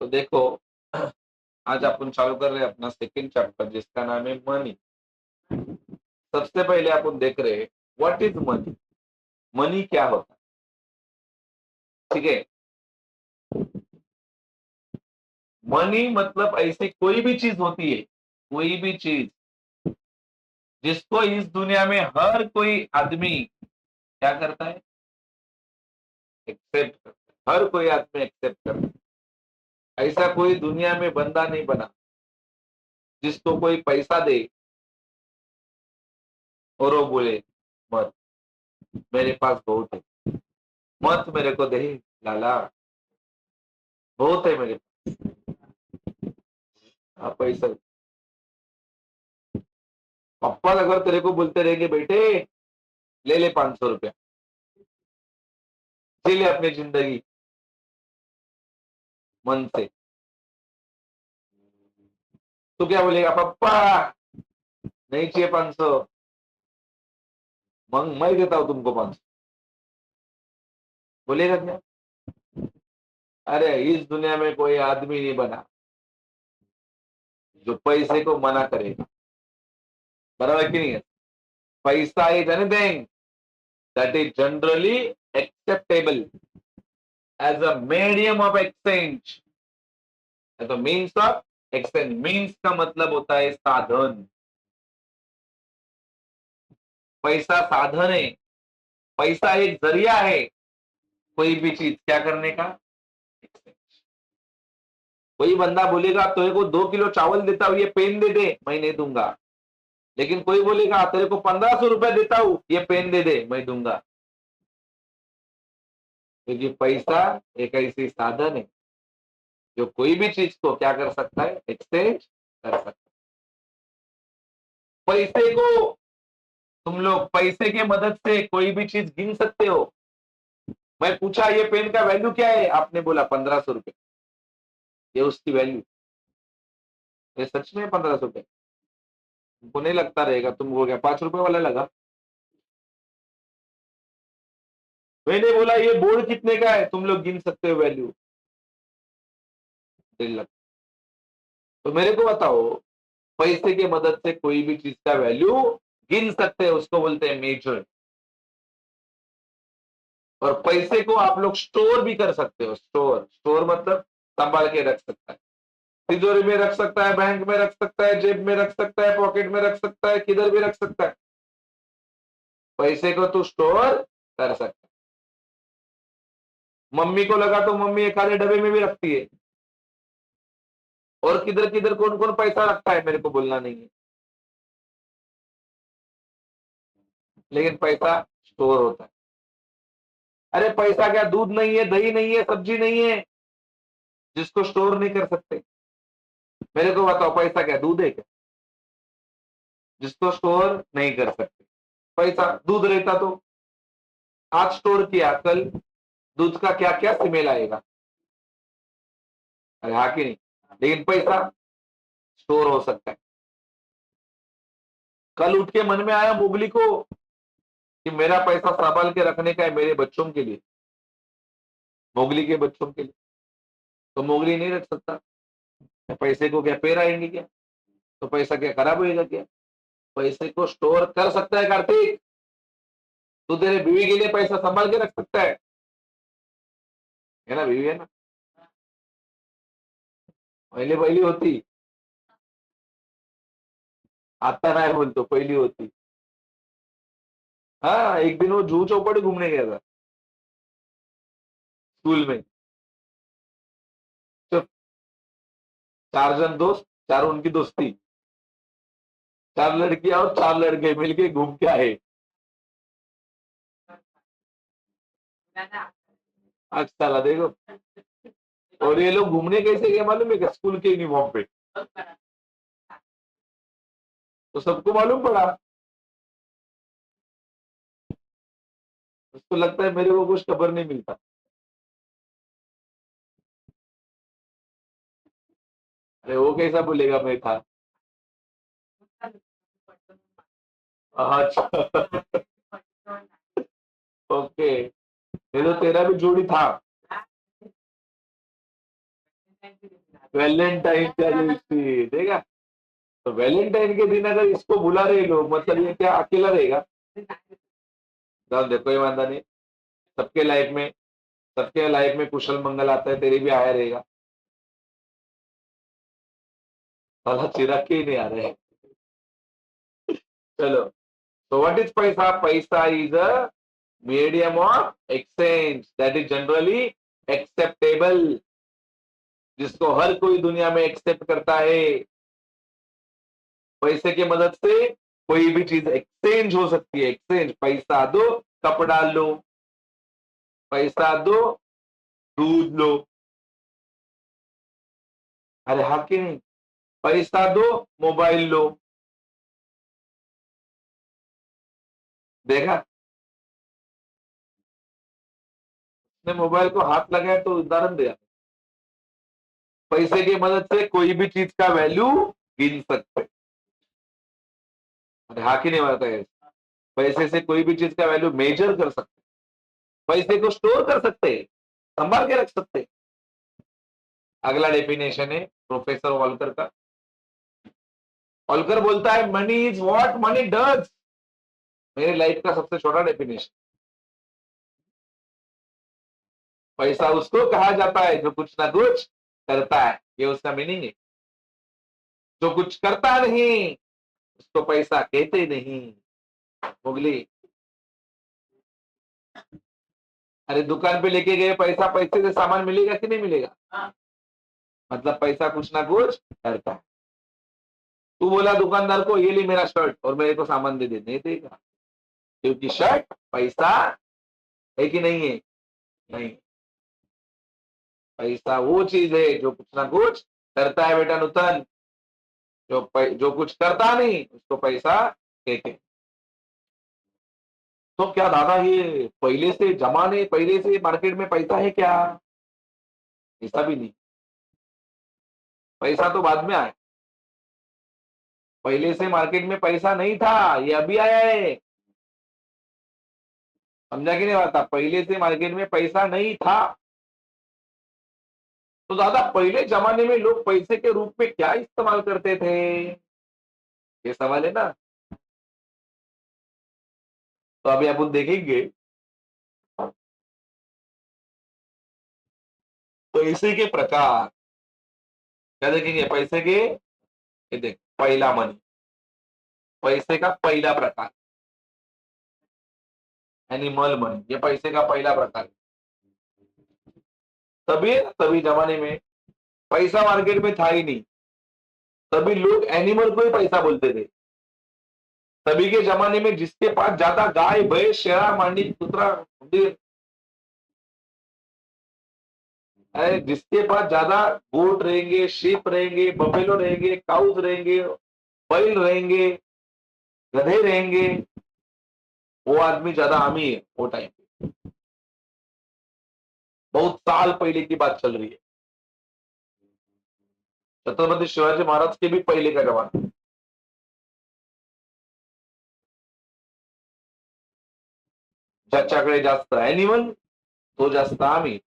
तो देखो, आज अपन चालू कर रहे हैं अपना सेकंड चैप्टर जिसका नाम है मनी। सबसे पहले अपन देख रहे हैं व्हाट इज मनी। मनी क्या होता है? ठीक है। मनी मतलब ऐसी कोई भी चीज होती है, कोई भी चीज जिसको इस दुनिया में हर कोई आदमी क्या करता है, एक्सेप्ट करता है। हर कोई आदमी एक्सेप्ट करता है। ऐसा कोई दुनिया में बंदा नहीं बना जिसको कोई पैसा दे और वो बोले मत, मेरे पास बहुत है, मत मेरे को दे लाला, बहुत है मेरे पास पैसा। पापा अगर तेरे को बोलते रहेंगे बेटे ले ले 500 रुपया, जी ले अपनी जिंदगी मन से, तो क्या बोलेगा पापा नहीं चाहिए 500, मैं देता हूं तुमको 500, बोलेगा क्या? अरे इस दुनिया में कोई आदमी नहीं बना जो पैसे को मना करेगा। बराबर कि नहीं है? पैसा is anything that is generally acceptable as a medium of exchange, as a means of exchange. Means का मतलब होता है साधन। पैसा साधन है, पैसा एक जरिया है कोई भी चीज क्या करने का, exchange। कोई बंदा बोलेगा तेरे को 2 किलो चावल देता हूं ये पेन दे दे, मैं नहीं दूंगा। लेकिन कोई बोलेगा तेरे को 1500 रुपए देता हूं ये पेन दे दे, मैं दूंगा। क्योंकि पैसा एक ऐसी साधन है जो कोई भी चीज को क्या कर सकता है, एक्सचेंज कर सकता है। पैसे को तुम लोग पैसे के मदद से कोई भी चीज गिन सकते हो। मैं पूछा ये पेन का वैल्यू क्या है, आपने बोला 1500 रुपए, ये उसकी वैल्यू। ये सच में 1500 रुपए? तुमको नहीं लगता रहेगा, तुमको क्या 5 रुपए वाला लगा? मैंने बोला ये बोर्ड कितने का है, तुम लोग गिन सकते हो वैल्यू, 1.5 लाख। तो मेरे को बताओ, पैसे की मदद से कोई भी चीज का वैल्यू गिन सकते हैं, उसको बोलते हैं मेजर। और पैसे को आप लोग स्टोर भी कर सकते हो। स्टोर, स्टोर मतलब संभाल के रख सकता है, तिजोरी में रख सकता है, बैंक में रख सकता है, जेब में रख सकता है, पॉकेट में रख सकता है, किधर भी रख सकता है। पैसे को तो स्टोर कर सकता है। मम्मी को लगा तो मम्मी एक आधे डब्बे में भी रखती है। और किधर किधर कौन कौन पैसा रखता है मेरे को बोलना नहीं है, लेकिन पैसा स्टोर होता है। अरे पैसा क्या दूध नहीं है, दही नहीं है, सब्जी नहीं है जिसको स्टोर नहीं कर सकते? मेरे को बताओ पैसा क्या दूध है क्या जिसको स्टोर नहीं कर सकते? पैसा दूध रहता तो आज स्टोर किया, कल दूध का क्या क्या स्मेल आएगा। अरे हाँ कि नहीं? लेकिन पैसा स्टोर हो सकता है। कल उठ के मन में आया मोगली को कि मेरा पैसा संभाल के रखने का है मेरे बच्चों के लिए, मोगली के बच्चों के लिए, तो मोगली नहीं रख सकता। पैसे को क्या पैर आएंगे क्या? तो पैसा क्या खराब होएगा क्या? पैसे को स्टोर कर सकता है कार्तिक। तू तेरे बीवी के लिए पैसा संभाल के रख सकता है ना? बीवी है ना, पहले पहली होती, आता नाही बोलतो, पहिली होती। हाँ, एक दिन वो जूहू चौपाटी घूमने गया था स्कूल में। तो 4 जन दोस्त, चारों उनकी दोस्ती, 4 लड़कियां और 4 लड़के मिलके घूम के आए। आज साला देखो, और ये लोग घूमने कैसे गए मालूम है क्या? स्कूल के यूनिफॉर्म पे। तो सबको मालूम पड़ा, उसको लगता है मेरे को कुछ खबर नहीं मिलता। अरे वो कैसा बोलेगा मैं था? अच्छा ओके, ये तो तेरा भी जोड़ी था। वैलेंटाइन का दिवशी देगा। तो वैलेंटाइन के दिन अगर इसको बुला रहे लोग, मतलब ये क्या अकेला रहेगा? जान दे, कोई वादा नहीं। सबके लाइफ में, सबके लाइफ में कुशल मंगल आता है, तेरी भी आया रहेगा। साला चिराग के ही नहीं आ रहे। चलो, so what is paisa? Paisa is a medium of exchange that is generally acceptable, जिसको हर कोई दुनिया में एक्सेप्ट करता है। पैसे की मदद से कोई भी चीज एक्सचेंज हो सकती है। एक्सचेंज, पैसा दो कपड़ा लो, पैसा दो दूध लो। अरे हाँ कि नहीं? पैसा दो मोबाइल लो। देखा, ने मोबाइल को हाथ लगाया तो उदाहरण दिया। पैसे की मदद से कोई भी चीज का वैल्यू गिन सकते। अरे हाँ कि नहीं बात है? पैसे से कोई भी चीज का वैल्यू मेजर कर सकते, पैसे को स्टोर कर सकते, संभाल के रख सकते। अगला डेफिनेशन है प्रोफेसर वॉल्कर का। वॉल्कर बोलता है money is what money does. मेरे लाइफ का सबसे छोटा डेफिनेशन। पैसा उसको कहा जाता है जो कुछ ना कुछ करता है, ये उसका मीनिंग है। जो कुछ करता नहीं उसको पैसा कहते नहीं। मुगली, अरे दुकान पे लेके गए पैसा, पैसे से सामान मिलेगा कि नहीं मिलेगा? मतलब पैसा कुछ ना कुछ करता है। तू बोला दुकानदार को ये ले मेरा शर्ट और मेरे को सामान दे दे, नहीं देगा, क्योंकि शर्ट पैसा है कि नहीं है? नहीं। पैसा वो चीज है जो कुछ ना कुछ करता है बेटा नूतन। जो कुछ करता नहीं उसको पैसा कहते हैं। तो क्या दादा ये पहले से मार्केट में पैसा है क्या? ऐसा भी नहीं। पैसा तो बाद में आया। पहले से मार्केट में पैसा नहीं था, ये अभी आया है। समझा कि नहीं आता? पहले से मार्केट में पैसा नहीं था। तो दादा पहले जमाने में लोग पैसे के रूप में क्या इस्तेमाल करते थे, ये सवाल है ना। तो अभी अपन देखेंगे पैसे के प्रकार। क्या देखेंगे? पैसे के, ये देख, पहला मनी, पैसे का पहला प्रकार एनिमल मनी, ये पैसे का पहला प्रकार है। तभी जमाने में पैसा मार्केट में था ही नहीं, तभी लोग एनिमल को ही पैसा बोलते थे। तभी के जमाने में जिसके पास ज्यादा गाय भैंस शेरा मांडी कुतरा, अरे जिसके पास ज्यादा गोट रहेंगे, शीप रहेंगे, बफेलो रहेंगे, काउज रहेंगे, बैल रहेंगे, गधे रहेंगे, वो आदमी ज्यादा अमीर है वो टाइम पे। बहुत साल पहले की बात चल रही है। छत्रपति शिवाजी महाराज के भी पहले का जमाना। ज्याच्याकडे जास्त एनिमल तो जास्त अमीर।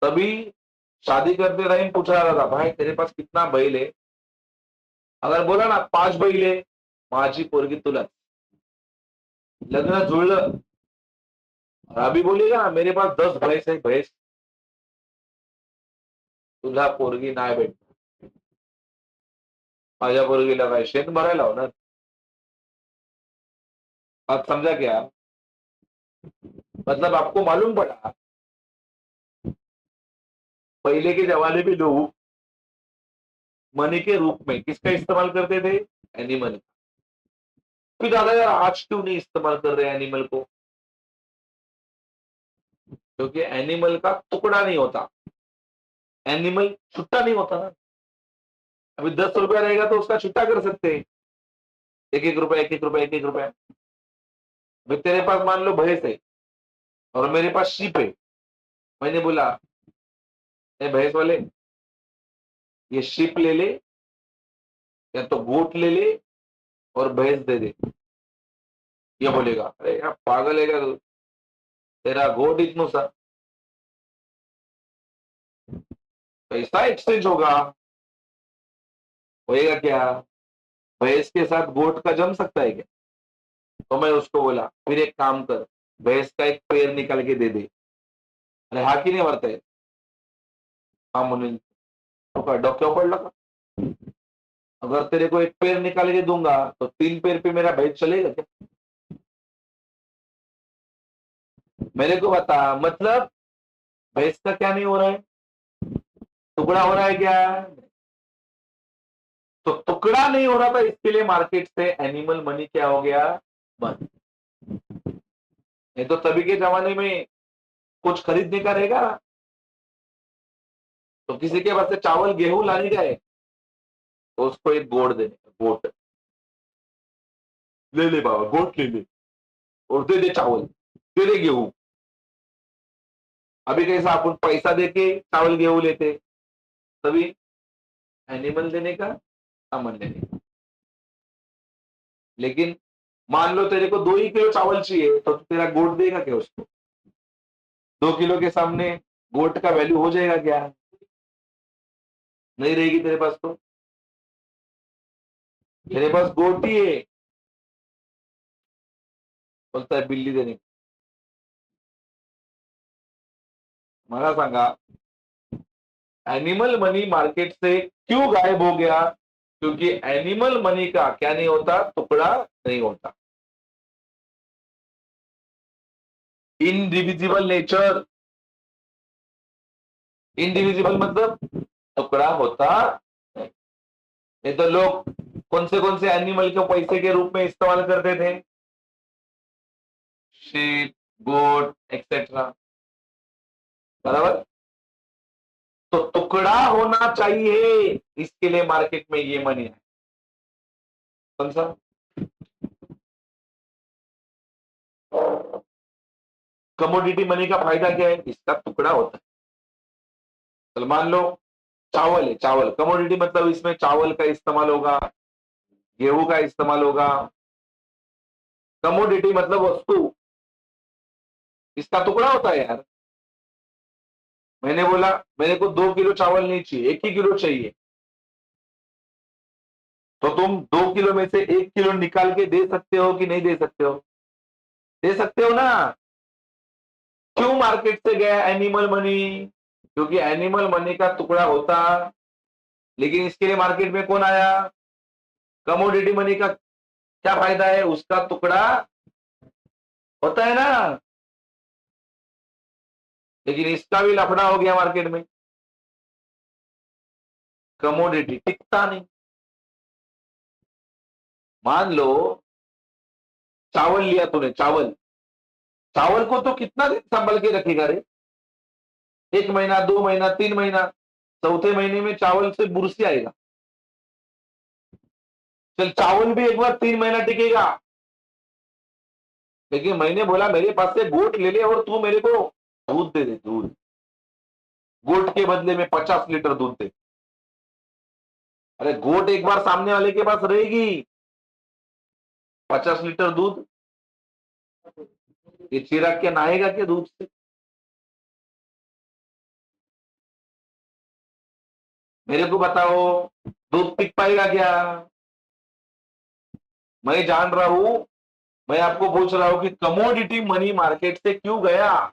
तभी शादी करते टाइम पूछा जाता था, भाई तेरे पास कितना बैल है? अगर बोला ना 5 बैल है, माझी पोरगी तुला। लग्न जुळलं। और अभी बोलेगा ना मेरे पास 10 भैंस है, भैंस तुला पोरगी नाही भेट। माझ्या पोरगीला काय शेत भरायला होणार? आप समझा क्या? मतलब आपको मालूम पड़ा पहले के जमाने में लोग मनी के रूप में किसका इस्तेमाल करते थे? एनिमल। फिर दादा यार आज क्यों नहीं इस्तेमाल कर रहे एनिमल को? क्योंकि एनिमल का टुकड़ा नहीं होता, एनिमल छुट्टा नहीं होता ना। अभी 10 रुपया रहेगा तो उसका छुट्टा कर सकते हैं, एक एक रुपया, एक एक रुपया, एक एक रुपया। अभी तेरे पास मान लो भैंस है और मेरे पास शीप है। मैंने बोला ए भैंस वाले, ये शीप ले ले या तो गोट ले ले और भैंस दे दे। ये बोलेगा अरे यार पागल है क्या तू, तेरा गोट इतना सा। पैसा एक्सचेंज होएगा क्या? भैंस के साथ गोट का जम सकता है क्या? तो मैं उसको बोला फिर एक काम कर, भैंस का एक पैर निकाल के दे दे. अरे हा की नाही म्हणताय? हा म्हणून तो काय डोक्यावर पडला का? अगर तेरे को एक पैर निकाल के दूंगा तो 3 पैर पे मेरा भैंस चलेगा क्या? मेरे को बता, मतलब भैंस का क्या नहीं हो रहा है? टुकड़ा हो रहा है क्या? तो टुकड़ा नहीं हो रहा था, इसके लिए मार्केट से एनिमल मनी क्या हो गया? बंद. नहीं तो तभी के जमाने में कुछ खरीदने का रहेगा तो किसी के पास से चावल गेहूं लाने का है तो उसको एक गोट देने का, गोट ले ले बाबा, गोट ले ले और दे दे चावल, दे दे गेहूं. अभी कैसा अपन पैसा देके चावल गेहूं लेते, तभी एनिमल देने का, सामान लेने का. लेकिन मान लो तेरे को 2 ही किलो चावल चाहिए तो तेरा गोट देगा क्या उसको? 2 किलो के सामने गोट का वैल्यू हो जाएगा क्या? नहीं रहेगी तेरे पास तो. तेरे पास गोट ही है, बोलता है बिल्ली देने. मला सांगा, एनिमल मनी मार्केट से क्यों गायब हो गया? क्योंकि एनिमल मनी का क्या नहीं होता? टुकड़ा नहीं होता. Indivisible nature. इनडिविजिबल मतलब टुकड़ा होता नहीं. नहीं तो लोग कौन से एनिमल को पैसे के रूप में इस्तेमाल करते थे? शीप, गोट एक्सेट्रा. बराबर. तो टुकड़ा होना चाहिए, इसके लिए मार्केट में ये मनी है. कौन सा? कमोडिटी मनी का फायदा क्या है? इसका टुकड़ा होता है. चल मान लो चावल है, चावल कमोडिटी मतलब इसमें चावल का इस्तेमाल होगा, गेहूं का इस्तेमाल होगा. कमोडिटी मतलब वस्तु, इसका टुकड़ा होता है यार. मैंने बोला मेरे को 2 किलो चावल नहीं चाहिए, 1 ही किलो चाहिए, तो तुम 2 किलो में से 1 किलो निकाल के दे सकते हो कि नहीं दे सकते हो? दे सकते हो ना. क्यों मार्केट से गया एनिमल मनी? क्योंकि एनिमल मनी का टुकड़ा होता. लेकिन इसके लिए मार्केट में कौन आया? कमोडिटी मनी का क्या फायदा है? उसका टुकड़ा होता है ना. लेकिन इसका भी लफड़ा हो गया मार्केट में. कमोडिटी टिकता नहीं. मान लो चावल लिया तूने, चावल, चावल को तो कितना दिन संभल के रखेगा रे? 1 महीना, 2 महीना, 3 महीना. चौथे महीने में चावल से बुरसी आएगा. चल चावल भी एक बार 3 महीना टिकेगा. लेकिन मैंने बोला मेरे पास से गोट ले ले और तू मेरे को दूध दे दे, दूध. गोट के बदले में 50 लीटर दूध दे. अरे गोट एक बार सामने वाले के पास रहेगी, 50 लीटर दूध, ये चिराग क्या नहाएगा क्या दूध से? मेरे को बताओ, दूध पी पाएगा क्या? मैं जान रहा हूं. मैं आपको पूछ रहा हूं कि कमोडिटी मनी मार्केट से क्यों गया?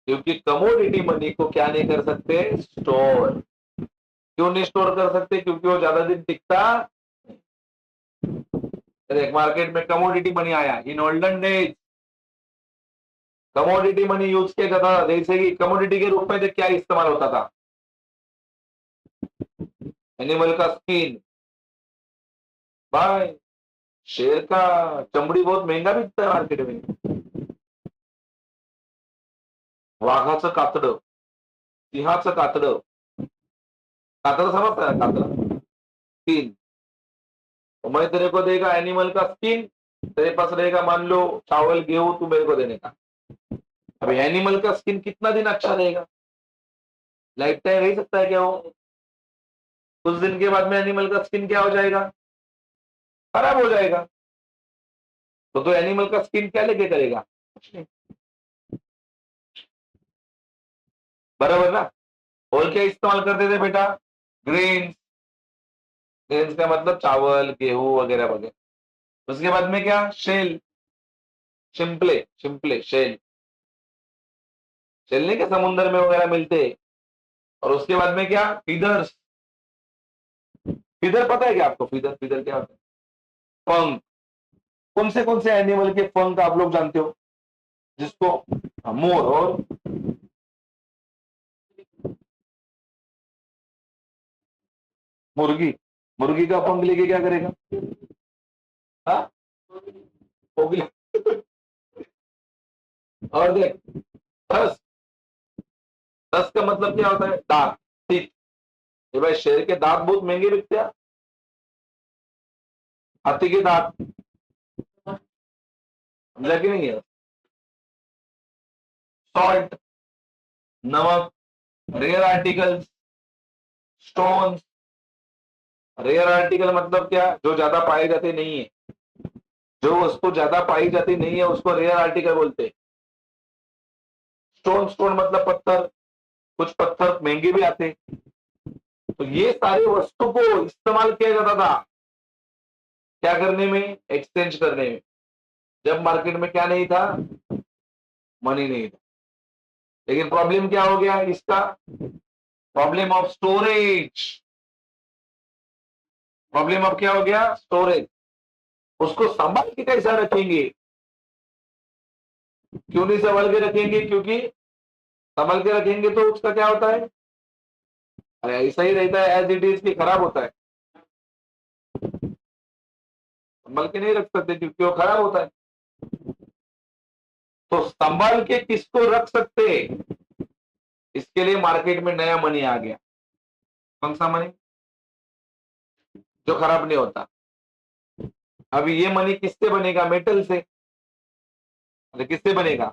क्योंकि कमोडिटी मनी को क्या नहीं कर सकते? स्टोर. क्यों नहीं स्टोर कर सकते? क्योंकि वो ज्यादा दिन टिकता. एक मार्केट में कमोडिटी मनी आया in olden days. Commodity money use किया जाता था, जैसे कि कमोडिटी के रूप में क्या इस्तेमाल होता था? एनिमल का स्किन. भाई शेर का चमड़ी बहुत महंगा बिकता है मार्केट में. वाघाचं कातड, सिंहाचं कातड. कातड समजता है? कातड स्किन. तो मैं तेरे को देगा एनिमल का स्किन, तेरे पास रहेगा मान लो चावल गेहूं, तू मेरे को देने का. अभी एनिमल का स्किन कितना दिन अच्छा रहेगा? लाइफ टाइम रह सकता है क्या वो? कुछ दिन के बाद में एनिमल का स्किन क्या हो जाएगा? खराब हो जाएगा. तो एनिमल का स्किन क्या लेके करेगा? कुछ नहीं. बराबर ना. और क्या इस्तेमाल करते थे बेटा? ग्रेन्स। ग्रेन्स का मतलब चावल, गेहूं वगैरह वगैरह। उसके बाद में क्या? शेल। शिंपले, शिंपले, शेल। शेल नहीं क्या समुद्र में वगैरह मिलते हैं। और उसके बाद में क्या? फीदर्स। फीदर पता है क्या आपको? फीदर, फीदर क्या होता है? पंख। कौन से एनिमल के पंख आप लोग जानते हो? जिसको, हाँ, मोर। और मुर्गी। मुर्गी का पंख लेके क्या करेगा? हाँ, होगी। और देख, दस। दस का मतलब क्या होता है? दांत, ठीक। ये भाई शेर के दांत बहुत महंगे बिकते हैं। हाथी के दांत, समझा कि नहीं है? सॉल्ट, नमक। Rare articles, stone. Rare article मतलब क्या? जो ज्यादा पाए जाते नहीं है। जो वस्तु ज्यादा पाई जाती नहीं है उसको रेयर आर्टिकल बोलते हैं। स्टोन, स्टोन मतलब पत्थर। कुछ पत्थर महंगे भी आते हैं। तो ये सारे वस्तु को इस्तेमाल किया जाता था क्या करने में? एक्सचेंज करने में। जब मार्केट में क्या नहीं था? मनी नहीं था। लेकिन प्रॉब्लम क्या हो गया इसका? Problem of storage. प्रॉब्लम अब क्या हो गया? स्टोरेज। उसको संभाल के कैसा रखेंगे? क्यों नहीं संभाल के रखेंगे? क्योंकि संभाल के रखेंगे तो उसका क्या होता है? अरे ऐसा ही रहता है, एज इट इज की खराब होता है। संभाल के नहीं रख सकते क्योंकि वो खराब होता है। तो संभाल के किसको रख सकते? इसके लिए मार्केट में नया मनी आ गया। कौन सा मनी? जो खराब नहीं होता। अभी ये मनी किससे बनेगा? मेटल से। अरे किससे बनेगा?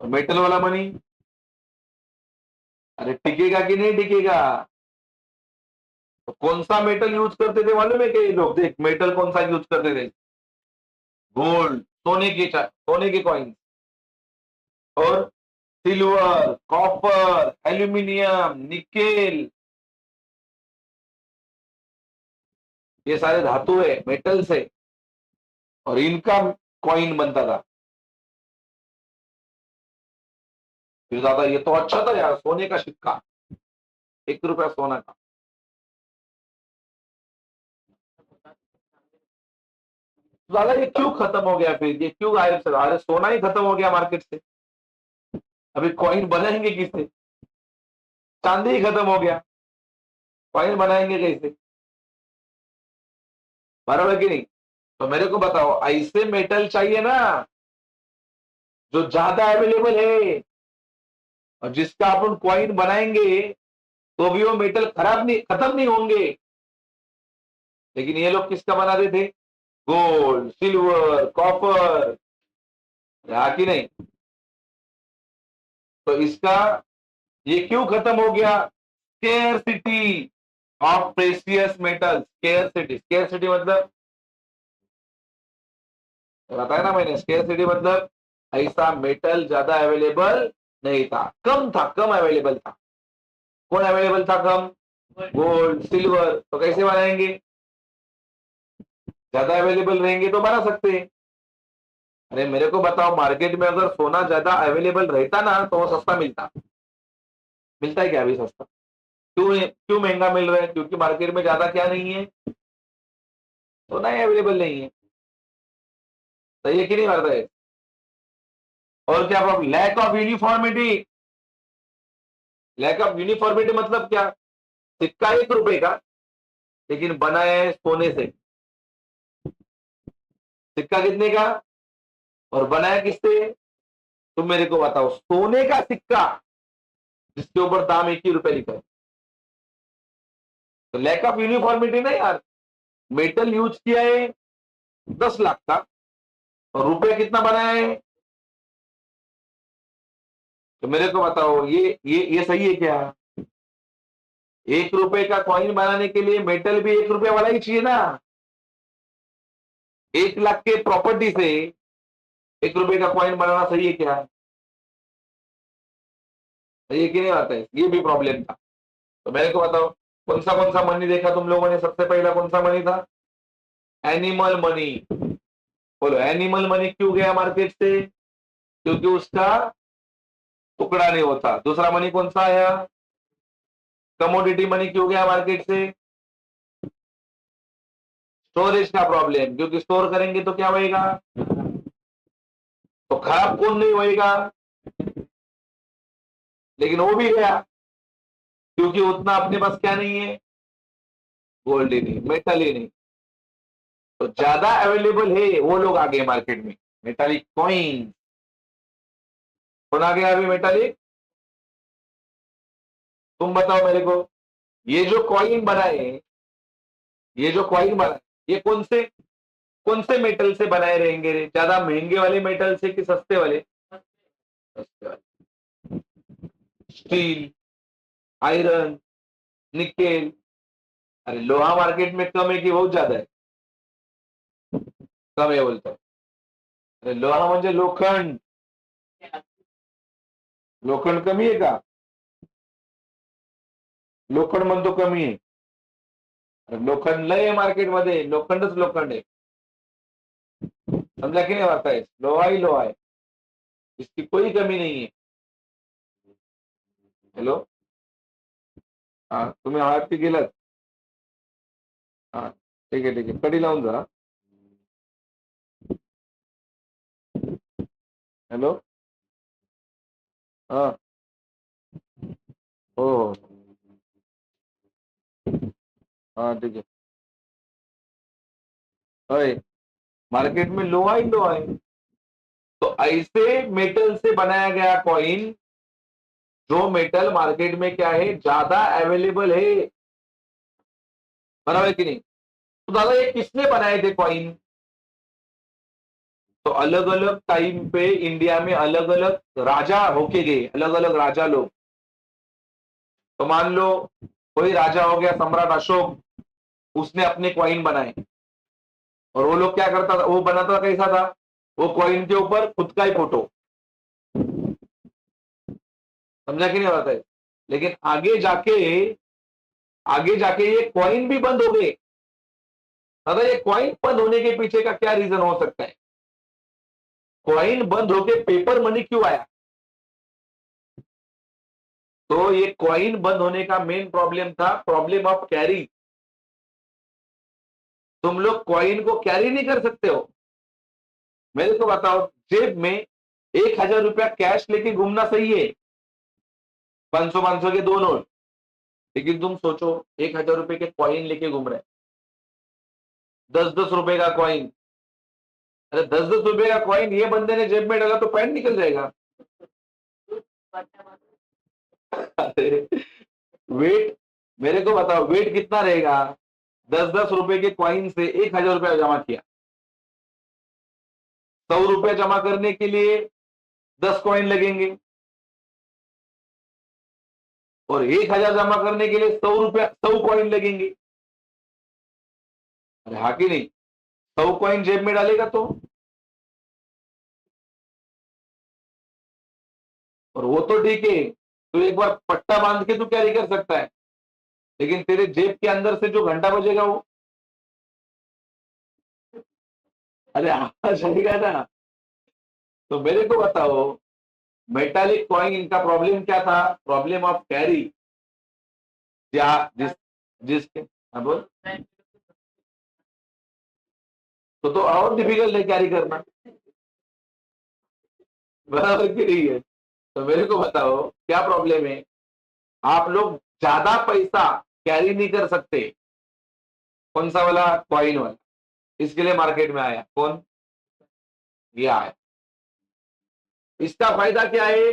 मेटल वाला मनी। अरे टिकेगा कि नहीं टिकेगा? तो कौन सा मेटल यूज करते थे मालूम है कि ये लोग? देख, मेटल कौन सा यूज करते थे? गोल्ड, सोने के कॉइन। और सिल्वर, कॉपर, एल्यूमिनियम, निकेल। ये सारे धातु है, मेटल्स है। और इनका कॉइन बनता था। फिर ज्यादा ये तो अच्छा था यार, सोने का सिक्का। 1 रुपया सोना का। ज्यादा ये क्यों खत्म हो गया? फिर ये क्यों गायब से? अरे सोना ही खत्म हो गया मार्केट से। अभी कॉइन बनाएंगे किससे? चांदी ही खत्म हो गया। कॉइन बनाएंगे कैसे? बराबर कि नहीं? तो मेरे को बताओ, ऐसे मेटल चाहिए ना जो ज्यादा अवेलेबल है, और जिसका अपन कॉइन बनाएंगे तो भी वो मेटल खराब नहीं, खत्म नहीं होंगे। लेकिन ये लोग किसका बनाते थे? Gold, silver, copper. कि नहीं? तो इसका ये क्यों खत्म हो गया? Scarcity of precious metal. Scarcity, scarcity मतलब बताया ना मैंने। स्केर्सिटी मतलब ऐसा मेटल ज्यादा अवेलेबल नहीं था, कम था, कम अवेलेबल था। कौन अवेलेबल था कम? Gold, silver. तो कैसे बनाएंगे? ज्यादा अवेलेबल रहेंगे तो बना सकते हैं। अरे मेरे को बताओ, मार्केट में अगर सोना ज्यादा अवेलेबल रहता ना तो वो सस्ता मिलता। मिलता है क्या अभी सस्ता? क्यों क्यों महंगा मिल रहा है? क्योंकि मार्केट में ज्यादा क्या नहीं है? सोना ही अवेलेबल नहीं है। सही है कि नहीं करता है? और क्या problem? Lack of uniformity. Lack of uniformity मतलब क्या? सिक्का 1 रुपए का, लेकिन बना है सोने से। सिक्का कितने का? और बनाया किससे? तुम मेरे को बताओ, सोने का सिक्का जिसके ऊपर दाम 1 ही रुपए लिखा है। तो लैक ऑफ यूनिफॉर्मिटी ना यार। मेटल यूज किया है 10 लाख का, और रुपए कितना बनाया है? तो मेरे को बताओ, ये सही है क्या? 1 रुपए का कॉइन बनाने के लिए मेटल भी 1 रुपया वाला ही चाहिए ना। 1 लाख के प्रॉपर्टी से 1 रुपए का कॉइन बनाना सही है क्या? ये कि नहीं आता है, ये भी प्रॉब्लम था। तो मेरे को बताओ कौन सा मनी देखा तुम लोगों ने, सबसे पहला कौन सा मनी था? Animal money. बोलो एनिमल मनी क्यों गया मार्केट से? क्योंकि उसका टुकड़ा नहीं होता। दूसरा मनी कौन सा आया? कमोडिटी मनी क्यों गया मार्केट से? स्टोरेज का प्रॉब्लम, क्योंकि स्टोर करेंगे तो क्या होएगा? तो खराब कौन नहीं होएगा? लेकिन वो भी गया क्योंकि उतना अपने पास क्या नहीं है? गोल्ड ही नहीं, मेटल ही नहीं। तो ज्यादा अवेलेबल है वो लोग आ गए मार्केट में, मेटालिक कॉइन। कौन आ गया अभी मेटालिक? तुम बताओ मेरे को। ये जो कॉइन बनाए, ये जो कॉइन बनाए, ये कौन से मेटल से बनाए रहेंगे रे? ज्यादा महंगे वाले मेटल से कि सस्ते वाले? सस्ते वाले। Steel, iron, nickel. अरे लोहा मार्केट में कम है कि बहुत ज्यादा है? कम है बोलतो. अरे लोहा म्हणजे लोखंड. लोखंड कमी आहे का? लोखंड म्हणतो कमी आहे. अरे लोखंड लय आहे मार्केटमध्ये, लोखंडच लोखंड आहे. समझा कि नहीं आता है? लोहा ही लोहा है, इसकी कोई कमी नहीं है. हेलो. हाँ तुम्ही आरती केलात? हाँ ठीक आहे ठीक आहे, कडी लावून जा. हॅलो. हा. हो हो. हाँ ठीक है. अय, मार्केट में लोहा ही लोहा है. तो ऐसे मेटल से बनाया गया कॉइन, जो मेटल मार्केट में क्या है, ज्यादा अवेलेबल है. बराबर है कि नहीं? तो दादा ये किसने बनाए थे कॉइन? तो अलग अलग टाइम पे इंडिया में अलग अलग राजा होके गए, अलग अलग राजा लोग. तो मान लो कोई राजा हो गया सम्राट अशोक, उसने अपने कॉइन बनाए. और वो लोग क्या करता था, वो बनाता कैसा था? वो कॉइन के ऊपर खुद का ही फोटो. समझा कि नहीं होता है? लेकिन आगे जाके ये कॉइन भी बंद हो गए. दादा ये कॉइन बंद होने के पीछे का क्या रीजन हो सकता है? कॉइन बंद होके पेपर मनी क्यों आया? तो ये कॉइन बंद होने का मेन प्रॉब्लम था प्रॉब्लम ऑफ कैरी. तुम लोग कॉइन को कैरी नहीं कर सकते हो. मेरे को बताओ, जेब में 1,000 रुपया कैश लेके घूमना सही है? 500 के दो नोट. लेकिन तुम सोचो 1,000 रुपए के कॉइन लेके घूम रहे हैं, 10-10 रुपए का कॉइन. अरे 10-10 रुपए का कॉइन ये बंदे ने जेब में डाला तो पैंट निकल जाएगा. अरे वेट, मेरे को बताओ वेट कितना रहेगा? 10-10 रुपए के कॉइन से 1,000 रुपया जमा किया. 100 रुपया जमा करने के लिए 10 कॉइन लगेंगे, और 1,000 जमा करने के लिए 100 रुपया 100 कॉइन लगेंगे. अरे हाँ कि नहीं? 100 कॉइन जेब में डालेगा और वो तो ठीक है, तो एक बार पट्टा बांध के तू कैरी कर सकता है. लेकिन तेरे जेब के अंदर से जो घंटा बजेगा वो, अरे आ जाएगा ना. तो मेरे को बताओ मेटालिक कॉइन, इनका प्रॉब्लम क्या था? Problem of carry. या जिसके, हाँ बोल. तो और डिफिकल्ट है कैरी करना. बराबर की नहीं है? तो मेरे को बताओ क्या प्रॉब्लम है? आप लोग ज्यादा पैसा कैरी नहीं कर सकते. कौन सा वाला? कॉइन वाला. इसके लिए मार्केट में आया कौन? ये आया. इसका फायदा क्या है?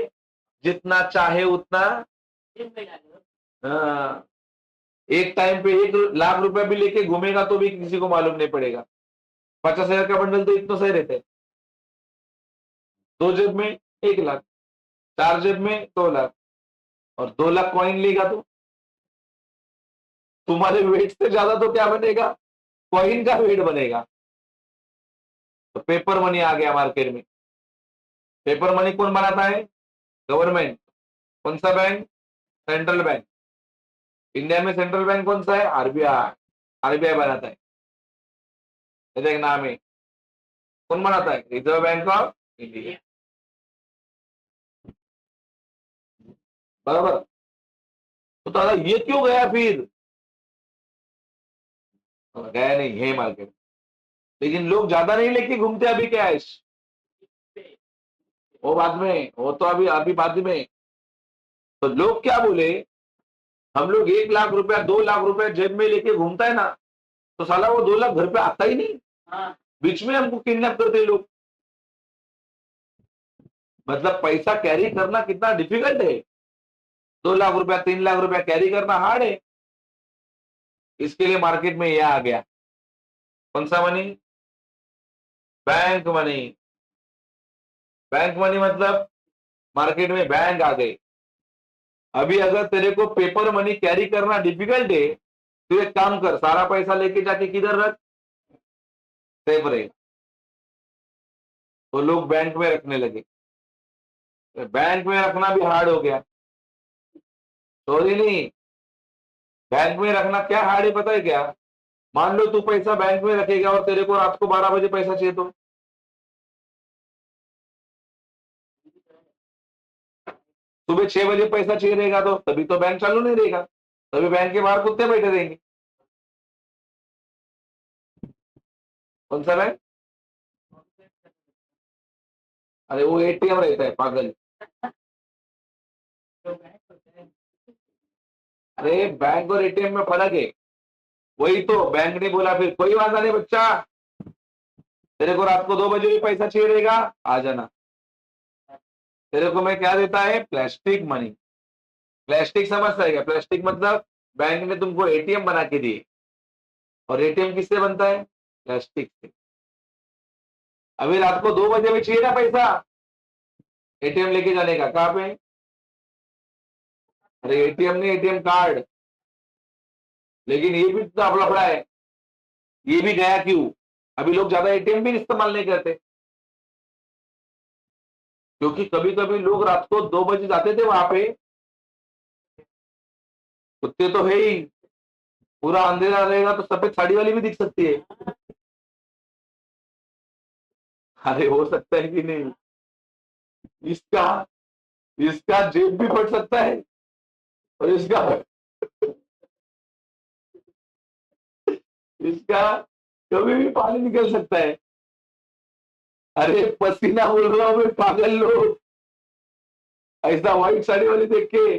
जितना चाहे उतना. हाँ, एक टाइम पे 1 लाख रुपया भी लेके घूमेगा तो भी किसी को मालूम नहीं पड़ेगा. 50,000 का बंडल तो इतना सही रहता है. 2 जेब में 1 लाख, 4 जेब में 2 लाख, और 2 लाख कॉइन लेगा तो तुम्हारे वेट से ज्यादा तो क्या बनेगा? कॉइन का वेट बनेगा. तो पेपर मनी आ गया मार्केट में. पेपर मनी कौन बनाता है? गवर्नमेंट. कौन सा बैंक? Central bank. इंडिया में सेंट्रल बैंक कौन सा है? आरबीआई। आरबीआई बनाता है, ये देख नाम है। कौन बनाता है? Reserve bank of India. बराबर। तो दादा ये क्यों गया फिर? गया नहीं है मार्केट, लेकिन लोग ज्यादा नहीं लेके घूमते अभी कैश। वो बाद में, वो तो अभी अभी बाद में। तो लोग क्या बोले, हम लोग 1 लाख रुपया 2 लाख रुपया जेब में लेके घूमता है ना, तो साला वो 2 लाख घर पे आता ही नहीं। बीच में हमको किडनैप करते हैं लोग। मतलब पैसा कैरी करना कितना डिफिकल्ट है। 2 लाख रुपया 3 लाख रुपया कैरी करना हार्ड है। इसके लिए मार्केट में यह आ गया। कौन सा money? Bank money. Bank money मतलब मार्केट में बैंक आ गए। अभी अगर तेरे को पेपर मनी कैरी करना डिफिकल्ट है, तो एक काम कर, सारा पैसा लेके जाके किधर रख, सेफ रहेगा। तो लोग बैंक में रखने लगे। तो बैंक में रखना भी हार्ड हो गया। सॉरी नहीं, बैंक में रखना क्या हार्ड है पता है क्या? मान लो तू पैसा बैंक में रखेगा और तेरे को रात को 12 बजे पैसा चाहिए, तो सुबह 6 बजे पैसा चाहिए रहेगा, तो तभी तो बैंक चालू नहीं रहेगा, तभी बैंक के बाहर कुत्ते बैठे रहेंगे। कौन सा बैंक? अरे वो एटीएम रहता है पागल। अरे बैंक और एटीएम में फर्क है। वही तो बैंक ने बोला फिर कोई वादा नहीं बच्चा, तेरे को रात को 2 बजे भी पैसा चाहिए रहेगा, आ जाना। तेरे को मैं क्या देता है? Plastic money. प्लास्टिक समझता है क्या? प्लास्टिक मतलब बैंक ने तुमको एटीएम बना के दिए, और एटीएम किससे बनता है? प्लास्टिक से। अभी रात को 2 बजे में चाहिए ना पैसा, एटीएम लेके जाने का, कहाँ पे? अरे एटीएम नहीं, एटीएम कार्ड। लेकिन ये भी तो लफड़ा है, ये भी गया क्यों? अभी लोग ज्यादा एटीएम भी इस्तेमाल नहीं करते, क्योंकि कभी कभी लोग रात को 2 बजे जाते थे वहां पे, कुत्ते तो है ही, पूरा अंधेरा रहेगा तो सफेद साड़ी वाली भी दिख सकती है। अरे हो सकता है कि नहीं, इसका इसका जेब भी फट सकता है, और इसका इसका कभी भी पानी निकल सकता है। अरे पसीना बोल रहा हूं मैं, पागल लोग, ऐसा व्हाइट साड़ी वाली देख के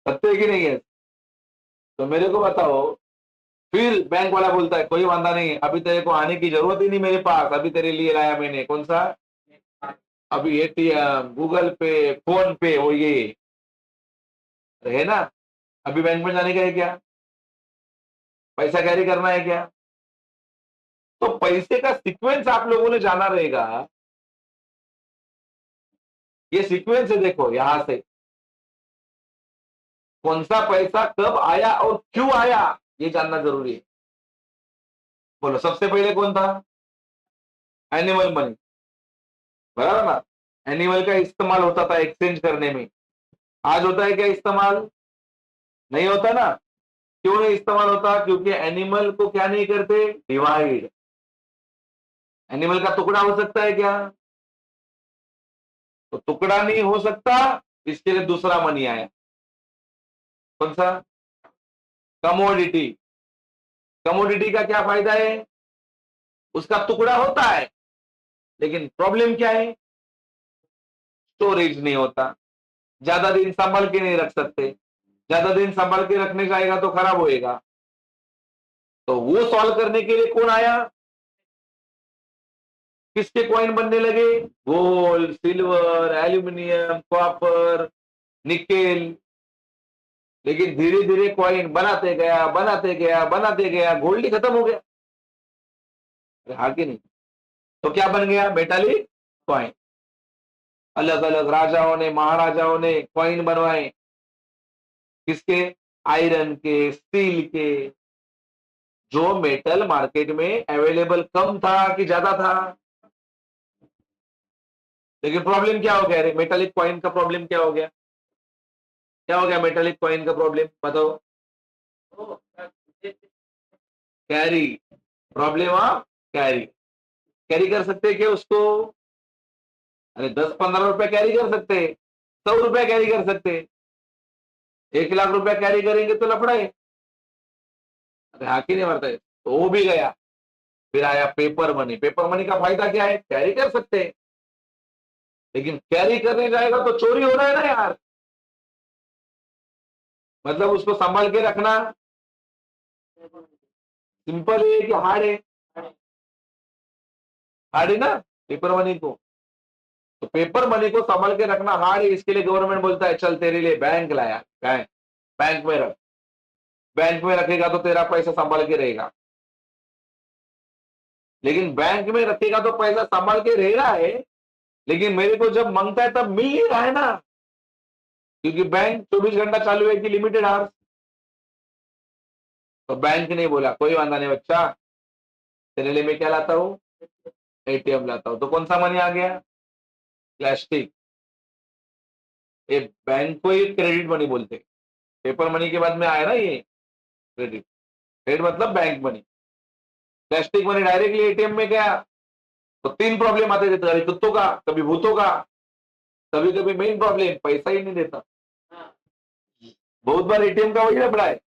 सकते है कि नहीं है? तो मेरे को बताओ। फिर बैंक वाला बोलता है कोई वादा नहीं, अभी तेरे को आने की जरूरत ही नहीं मेरे पास, अभी तेरे लिए लाया मैंने। कौन सा? अभी एटीएम, गूगल पे, फोन पे, वो ये है ना। अभी बैंक में जाने का है क्या? पैसा कैरी करना है क्या? तो पैसे का सीक्वेंस आप लोगों ने जाना रहेगा। ये सीक्वेंस है, देखो यहां से कौन सा पैसा कब आया और क्यों आया, ये जानना जरूरी है। बोलो सबसे पहले कौन था? Animal money. बराबर ना? एनिमल का इस्तेमाल होता था एक्सचेंज करने में। आज होता है क्या इस्तेमाल? नहीं होता ना। क्यों नहीं इस्तेमाल होता? क्योंकि एनिमल को क्या नहीं करते? डिवाइड। एनिमल का टुकड़ा हो सकता है क्या? तो टुकड़ा नहीं हो सकता, इसके लिए दूसरा मनी आया। कौन सा? कमोडिटी। कमोडिटी का क्या फायदा है? उसका टुकड़ा होता है, लेकिन प्रॉब्लम क्या है? स्टोरेज नहीं होता, ज्यादा दिन संभाल के नहीं रख सकते, ज्यादा दिन संभाल के रखने जाएगा तो खराब होएगा। तो वो सॉल्व करने के लिए कौन आया? किसके कॉइन बनने लगे? Gold, silver, aluminium, copper, nickel. लेकिन धीरे धीरे कॉइन बनाते गया बनाते गया बनाते गया, गोल्ड ही खत्म हो गया। अरे हाँ कि नहीं? तो क्या बन गया? Metallic coin. अलग अलग राजाओं ने, महाराजाओं ने कॉइन बनवाए। किसके? आयरन के, स्टील के। जो मेटल मार्केट में अवेलेबल कम था कि ज्यादा था? लेकिन प्रॉब्लम क्या हो गया रे, मेटालिक कॉइन का प्रॉब्लम क्या हो गया? क्या हो गया मेटालिक कॉइन का प्रॉब्लम बताओ? Carry, problem of carry. Carry कर सकते हैं क्या उसको? अरे 10-15 रुपए कैरी कर सकते हैं, 100 रुपए कैरी कर सकते हैं, 1 लाख रुपया कैरी करेंगे तो लफड़ा है। अरे हाँ की नहीं मारता है, तो वो भी गया। फिर आया पेपर मनी। पेपर मनी का फायदा क्या है? कैरी कर सकते हैं, लेकिन कैरी करने जाएगा तो चोरी हो रहा है ना यार। मतलब उसको संभाल के रखना सिंपल है कि हार्ड है? हार्ड है ना पेपर मनी को। तो पेपर मनी को संभाल के रखना हार्ड है, इसके लिए गवर्नमेंट बोलता है चल तेरे लिए बैंक लाया, बैंक, बैंक में रख। बैंक में रखेगा तो तेरा पैसा संभाल के रहेगा। लेकिन बैंक में रखेगा तो पैसा संभाल के रह रहा है, लेकिन मेरे को जब मांगता है तब मिल नहीं रहा है ना, क्योंकि बैंक 24 घंटा चालू है कि लिमिटेड आवर्स। तो बैंक ने बोला कोई वादा नहीं बच्चा, तेरे लिए मैं क्या लाता हूँ? एटीएम लाता हूँ। तो कौन सा मनी आ गया? प्लास्टिक। ये बैंक को ही क्रेडिट मनी बोलते हैं। पेपर मनी के बाद में आया ना ये क्रेडिट। क्रेडिट मतलब bank money. Plastic money directly ATM में गया तो 3 प्रॉब्लम आते थे, कभी कुत्तों का, कभी भूतों का, कभी कभी मेन प्रॉब्लम पैसा ही नहीं देता। बहुत बार एटीएम का वही लफड़ा है,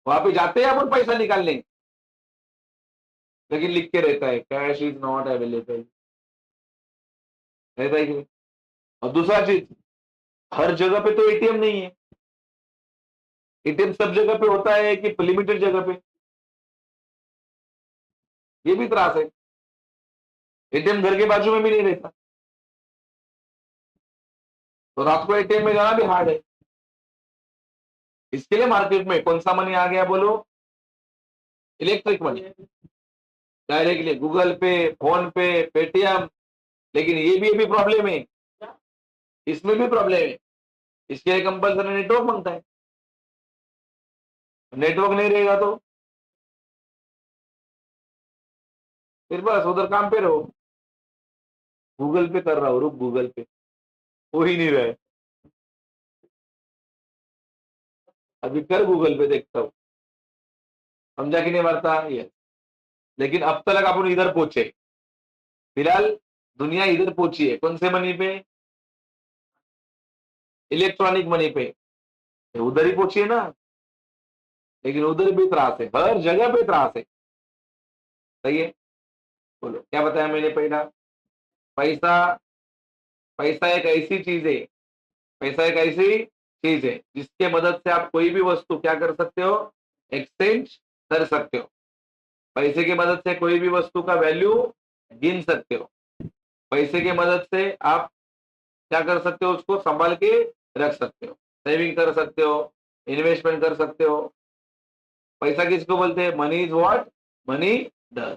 वहां पे जाते हैं अपन पैसा निकालने, लेकिन लिख के रहता है कैश इज नॉट अवेलेबल, रहता है कि नहीं? और दूसरा चीज, हर जगह पे तो एटीएम नहीं है। एटीएम सब जगह पे होता है कि लिमिटेड जगह पे? ये भी त्रास है। एटीएम घर के बाजू में भी नहीं रहता, तो रात को एटीएम में जाना भी हार्ड है। इसके लिए मार्केट में कौन सा मनी आ गया बोलो? Electric money. डायरेक्टली गूगल पे, फोन पे, पेटीएम। लेकिन ये भी प्रॉब्लम है, इसमें भी प्रॉब्लम है। इसके लिए कंपल्सरी नेटवर्क मांगता है। नेटवर्क नहीं रहेगा तो फिर बस उधर काम पे रहो। गूगल पे कर रहा हूँ, रुक गूगल पे, हो ही नहीं रहा है। अभी कर गूगल पे, देखता हूँ समझा कि नहीं मारता ये। लेकिन अब तक अपन इधर पहुंचे, फिलहाल दुनिया इधर पहुंची है कौन से मनी पे? इलेक्ट्रॉनिक मनी पे। उधर ही पहुंची है ना, लेकिन उधर भी त्रास है, हर जगह पे त्रास है। सही है? बोलो क्या बताया मैंने पहला? पैसा, पैसा एक ऐसी चीज है, पैसा एक ऐसी चीज है जिसके मदद से आप कोई भी वस्तु क्या कर सकते हो? एक्सचेंज कर सकते हो। पैसे की मदद से कोई भी वस्तु का वैल्यू गिन सकते हो। पैसे की मदद से आप क्या कर सकते हो? उसको संभाल के रख सकते हो, सेविंग कर सकते हो, इन्वेस्टमेंट कर सकते हो। पैसा किसको बोलते हैं? Money is what money does.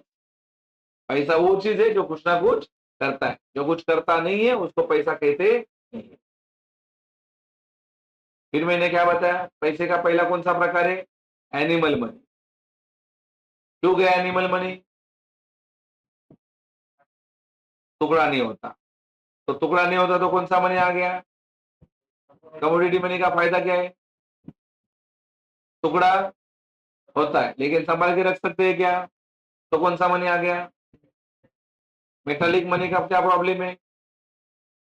पैसा वो चीज है जो कुछ ना कुछ करता है, जो कुछ करता नहीं है उसको पैसा कहते नहीं है। फिर मैंने क्या बताया? पैसे का पहला कौन सा प्रकार है? Animal money. क्यों गया एनिमल मनी? टुकड़ा नहीं होता। तो टुकड़ा नहीं होता तो कौन सा मनी आ गया? कमोडिटी मनी का फायदा क्या है? टुकड़ा होता है लेकिन संभाल के रख सकते हैं क्या? तो कौन सा मनी आ गया? मेटालिक मनी का क्या प्रॉब्लम है?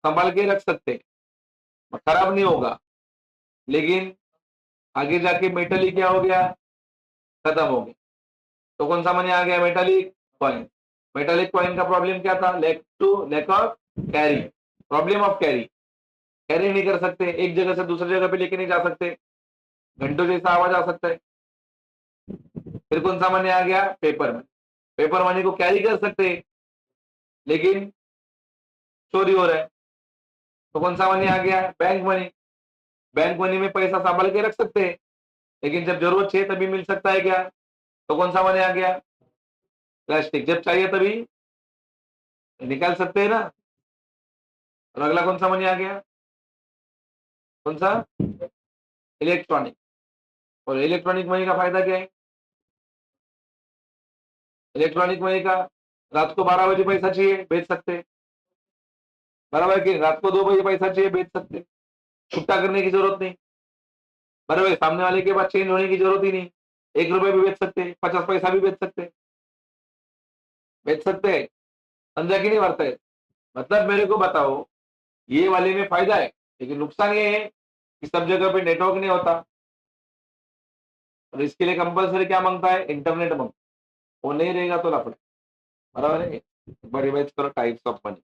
संभाल के रख सकते हैं, खराब नहीं होगा, लेकिन आगे जाके मेटल क्या हो गया? खत्म हो गया। तो कौन सा मनी आ गया? Metallic coin. मेटालिक कॉइन का प्रॉब्लम क्या था? Lack of carry, problem of carry. Carry नहीं कर सकते, एक जगह से दूसरी जगह पे लेके नहीं जा सकते, घंटों जैसा आवाज आ सकता है। फिर कौन सा मनी आ गया? Paper money. पेपर मनी को कैरी कर सकते हैं, लेकिन चोरी हो रहा है। तो कौन सा मनी आ गया? Bank money. बैंक मनी में पैसा संभाल के रख सकते हैं, लेकिन जब जरूरत चाहिए तभी मिल सकता है क्या? तो कौन सा मनी आ गया? प्लास्टिक। जब चाहिए तभी निकाल सकते हैं ना। और अगला कौन सा मनी आ गया? कौन सा? इलेक्ट्रॉनिक। और इलेक्ट्रॉनिक मनी का फायदा क्या है? इलेक्ट्रॉनिक मनी का रात को 12 बजे पैसा चाहिए भेज सकते हैं, बराबर है कि रात को 2 बजे पैसा चाहिए बेच सकते, छुट्टा करने की जरूरत नहीं। बराबर है, सामने वाले के पास चेंज होने की जरूरत ही नहीं। 1 रुपए भी बेच सकते, 50 पैसा भी बेच सकते हैं। समझा कि नहीं वार्ता है? मतलब मेरे को बताओ, ये वाले में फायदा है, लेकिन नुकसान ये है कि सब जगह पे नेटवर्क नहीं होता और इसके लिए कंपल्सरी क्या मांगता है? इंटरनेट मांगता है। वो नहीं रहेगा तो लफड़ा। बराबर है? एक बार रिवाइज करो टाइप्स ऑफ मनी।